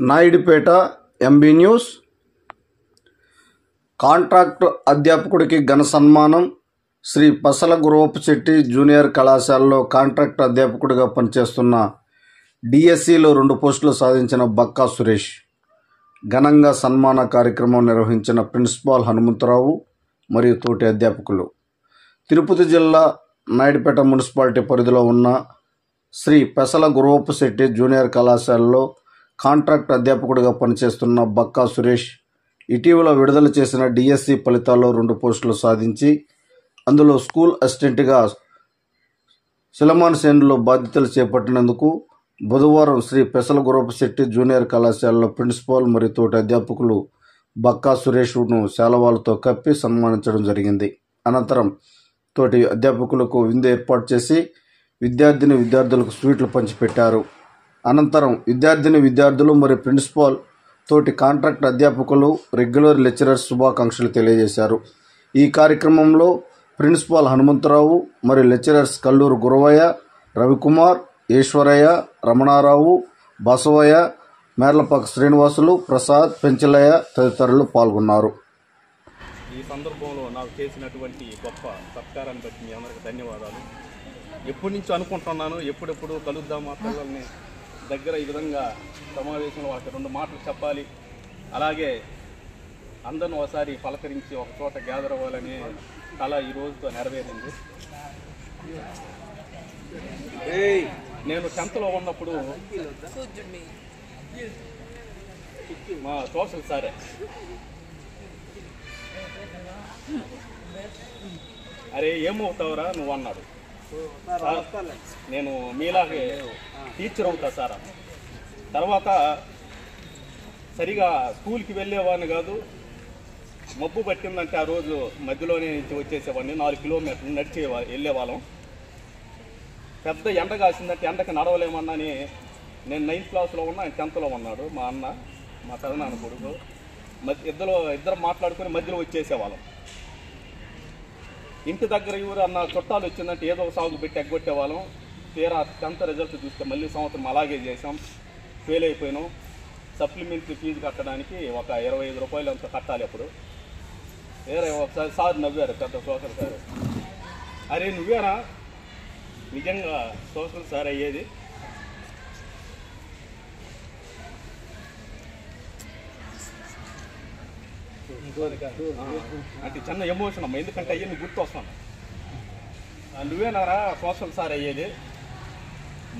Naidupeta MB news. Contract అధ్యాపకుడికి ఘన సన్మానం. శ్రీ పసల గురవప్పశెట్టి junior కళాశాలలో కాంట్రాక్టు అధ్యాపకుడిగా పనిచేస్తున్న డిఎస్సిలో 2 పోస్టులు సాధించిన బక్కా సురేష్ ఘనంగా సన్మాన కార్యక్రమం నిర్వహించిన ప్రిన్సిపాల్ హనుమంతరావు మరియు తోటి అధ్యాపకులు. తిరుపతి జిల్లా నాయుడుపేట మున్సిపాలిటీ పరిధిలో ఉన్న శ్రీ పసల గురవప్పశెట్టి జూనియర్ కళాశాలలో కాంట్రాక్ట్ అధ్యాపకుడిగా పనిచేస్తున్న బక్కా సురేష్ ఇటీవల విడుదల చేసిన డిఎస్సి ఫలితాల్లో 2 పోస్టులు సాధించి అందులో స్కూల్ అసిస్టెంట్గా సిలమాన్ సేన్లో బాధ్యతలు చేపట్టినందుకు బుధవారం శ్రీ పసల గురవప్పశెట్టి జూనియర్ కళాశాలలో ప్రిన్సిపాల్ మరియు తోటి అధ్యాపకులు బక్కా సురేష్ను శాలువాలతో కప్పి సన్మానించడం జరిగింది. అనంతరం తోటి అధ్యాపకులకు విందు ఏర్పాటు చేసి విద్యార్థులకు స్వీట్లు పంచిపెట్టారు. అనంతరం విద్యార్థులు మరియు ప్రిన్సిపాల్ తోటి కాంట్రాక్ట్ అధ్యాపకులు రెగ్యులర్ లెక్చరర్స్ శుభాకాంక్షలు తెలియజేశారు. ఈ కార్యక్రమంలో ప్రిన్సిపాల్ హనుమంతరావు మరియు లెక్చరర్స్ కల్లూరు గురవయ్య, రవికుమార్, ఈశ్వరయ్య, రమణారావు, బసవయ్య, మేర్లపాక శ్రీనివాసులు, ప్రసాద్, పెంచలయ్య తదితరులు పాల్గొన్నారు. ఈ సందర్భంలో నాకు చేసినటువంటి గొప్ప సత్కారాన్ని బట్టి మీ అందరికీ ధన్యవాదాలు. ఎప్పటి నుంచో అనుకుంటున్నాను, ఎప్పుడెప్పుడు కలుద్దాం మా పిల్లల్ని దగ్గర ఈ విధంగా సమావేశంలో వాటి 2 మాటలు చెప్పాలి, అలాగే అందరిని ఒకసారి పలకరించి ఒక చోట గ్యాదర్ అవ్వాలని కళ ఈ రోజుతో నెరవేరింది. నేను 10th ఉన్నప్పుడు మా సోషల్ సారే అరే ఏమవుతావురా నువ్వు అన్నాడు. నేను మీలాగే టీచర్ అవుతా సార్. తర్వాత సరిగా స్కూల్కి వెళ్ళేవాడిని కాదు, మబ్బు పట్టిందంటే ఆ రోజు మధ్యలోనే నుంచి వచ్చేసేవాడిని. 4 కిలోమీటర్లు నడిచే వెళ్ళేవాళ్ళం. పెద్ద ఎండ కాసిందంటే ఎండకి నడవలేమన్నాని నేను 9th క్లాస్లో ఉన్నా, ఆయన 10th ఉన్నాడు. మా అన్న, మా పెదనాన్న కొడుకు, ఇద్దరు మాట్లాడుకుని మధ్యలో వచ్చేసేవాళ్ళం. ఇంటి దగ్గర ఎవరు అన్న చుట్టాలు వచ్చిందంటే ఏదో ఒక సాగు పెట్టి ఎగ్గొట్టేవాళ్ళం. తీరా 10th రిజల్ట్ చూస్తే మళ్ళీ సంవత్సరం అలాగే చేసాం, ఫెయిల్ అయిపోయినాం. సప్లిమెంటరీ ఫీజు కట్టడానికి ఒక 25 రూపాయలు అంత కట్టాలి. అప్పుడు వేరే ఒకసారి సార్ నవ్వారు, పెద్ద సోషల్ సార్. అరే నువ్వేనా నిజంగా సోషల్ సార్ అయ్యేది? అంటే చిన్న ఎమోషన్ అమ్మా, ఎందుకంటే అయ్యని గుర్తు వస్తాను. నువ్వేనారా సోషల్ సార్ అయ్యేది?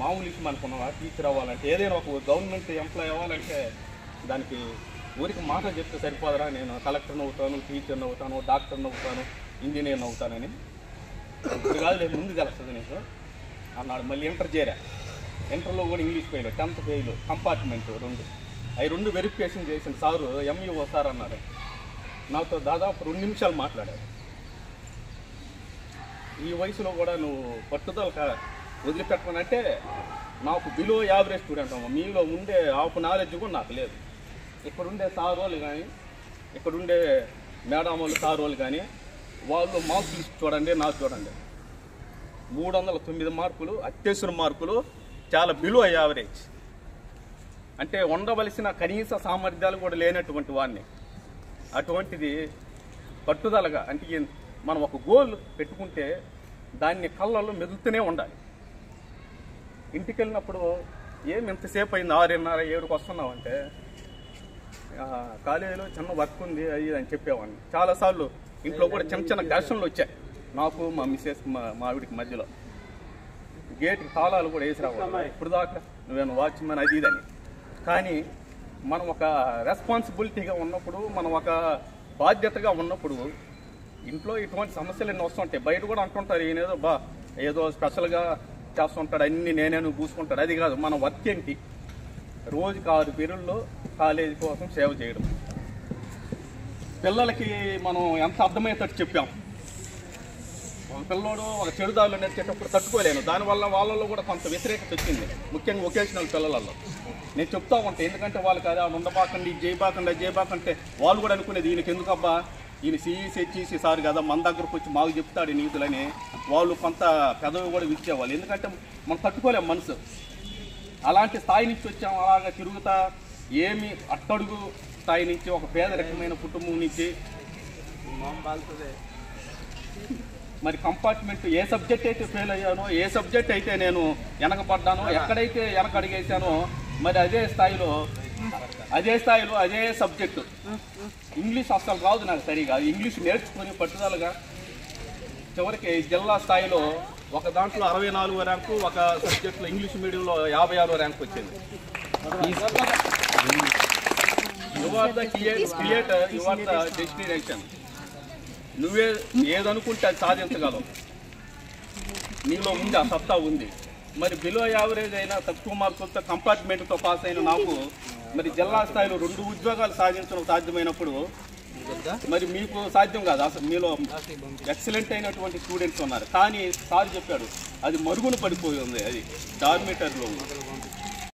మామూలు విషయం అనుకున్నావా? టీచర్ అవ్వాలంటే, ఏదైనా ఒక గవర్నమెంట్ ఎంప్లాయ్ అవ్వాలంటే దానికి ఊరికి మాట చెప్తే సరిపోదరా? నేను కలెక్టర్ని అవుతాను, టీచర్ని అవుతాను, డాక్టర్ని అవుతాను, ఇంజనీర్ని అవుతానని. ఇప్పుడు కాదు లేదు, ముందు తెలుస్తుంది నీకు అన్నాడు. మళ్ళీ ఇంటర్ చేరా. ఇంటర్లో కూడా English fail, 10th fail, compartment 2. అవి 2 వెరిఫికేషన్ చేసిన సారు ఎంఈఓ సార్ అన్నారు. నాతో దాదాపు 2 నిమిషాలు మాట్లాడారు. ఈ వయసులో కూడా నువ్వు పట్టుదల వదిలిపెట్టమనంటే, నాకు బిలో యావరేజ్ స్టూడెంట్ అమ్మ, మీలో ఉండే హాఫ్ నాలెడ్జ్ కూడా నాకు లేదు. ఇక్కడుండే సార్ వాళ్ళు కానీ, ఇక్కడుండే మేడం వాళ్ళు సార్ వాళ్ళు కానీ, వాళ్ళు మార్కులు చూడండి, నాకు చూడండి. 309 మార్కులు, అత్యవసర మార్కులు, చాలా బిలో యావరేజ్. అంటే ఉండవలసిన కనీస సామర్థ్యాలు కూడా లేనటువంటి వాడిని. అటువంటిది పట్టుదలగా, అంటే మనం ఒక గోల్ పెట్టుకుంటే దాన్ని కళ్ళల్లో మెదులుతూనే ఉండాలి. ఇంటికి వెళ్ళినప్పుడు ఏమి ఇంతసేపు అయింది, 6:30, 7కి వస్తున్నావు అంటే, కాలేజీలో చిన్న వర్క్ ఉంది అది అని చెప్పేవాడిని. చాలాసార్లు ఇంట్లో కూడా చిన్న ఘర్షణలు వచ్చాయి నాకు, మా మిస్సెస్, మా ఆవిడికి మధ్యలో. గేట్కి తాళాలు కూడా వేసి రావాలి. ఇప్పుడు దాకా నువ్వేమో వాచ్మెన్ అది ఇదని. కానీ మనం ఒక రెస్పాన్సిబిలిటీగా ఉన్నప్పుడు, మనం ఒక బాధ్యతగా ఉన్నప్పుడు, ఇంట్లో ఇటువంటి సమస్యలు ఎన్ని వస్తుంటాయి. బయట కూడా అంటుంటారు, ఈయనేదో ఏదో స్పెషల్గా చేస్తుంటాడు, అన్నీ నేనేను పూసుకుంటాడు. అది కాదు, మన వర్క్ ఏంటి? రోజుకి 6 పీరియడ్లో కాలేజీ కోసం సేవ చేయడం. పిల్లలకి మనం ఎంత అర్థమయ్యేటట్టు చెప్పాం. ఒక పిల్లోడు ఒక చెడుదారులు నేర్చేటప్పుడు తట్టుకోలేను, దానివల్ల వాళ్ళలో కూడా కొంత వ్యతిరేకత వచ్చింది, ముఖ్యంగా వొకేషనల్ పిల్లలలో. నేను చెప్తా ఉంటాను, ఎందుకంటే వాళ్ళకి అది ఉండబాకండి, ఇది చేయబాకండి, అది చేయబాకంటే వాళ్ళు కూడా అనుకునేది, ఈయనకి ఎందుకబ్బా, ఈయన సిఈసి సార్ కదా, మన దగ్గరకు వచ్చి మాకు చెప్తాడు నీతులని వాళ్ళు కొంత పెదవి కూడా విచ్చేవాళ్ళు. ఎందుకంటే మనం తట్టుకోలేం మనసు. అలాంటి స్థాయి నుంచి వచ్చాము, అలాగా తిరుగుతా ఏమి అట్టడుగు స్థాయి నుంచి ఒక పేదరికమైన కుటుంబం నుంచి మరి కంపార్ట్మెంట్ ఏ సబ్జెక్ట్ అయితే ఫెయిల్ అయ్యానో, ఏ సబ్జెక్ట్ అయితే నేను వెనకబడ్డానో, ఎక్కడైతే వెనకడిగేసానో మరి అదే స్థాయిలో అదే సబ్జెక్టు ఇంగ్లీష్ అస్సలు రాదు నాకు సరిగా. ఇంగ్లీష్ నేర్చుకొని పట్టుదలగా చివరికి జిల్లా స్థాయిలో ఒక దాంట్లో 64వ ర్యాంకు, ఒక సబ్జెక్టులో ఇంగ్లీష్ మీడియంలో 56వ ర్యాంకు వచ్చింది. You are the creator, you are the destination. నువ్వే ఏదనుకుంటే అది సాధించగలవు, నీలో ఉంది, ఆ సత్తా ఉంది. మరి బిలో యావరేజ్ అయినా తక్కువ మార్కులతో కంపార్ట్మెంట్తో పాస్ అయిన నాకు మరి జిల్లా స్థాయిలో 2 ఉద్యోగాలు సాధించడం సాధ్యమైనప్పుడు మరి మీకు సాధ్యం కాదు. అసలు మీలో ఎక్సలెంట్ అయినటువంటి స్టూడెంట్స్ ఉన్నారు, కానీ సార్ చెప్పాడు అది మరుగున పడిపోయి ఉంది, అది డార్మిటర్లో ఉంది.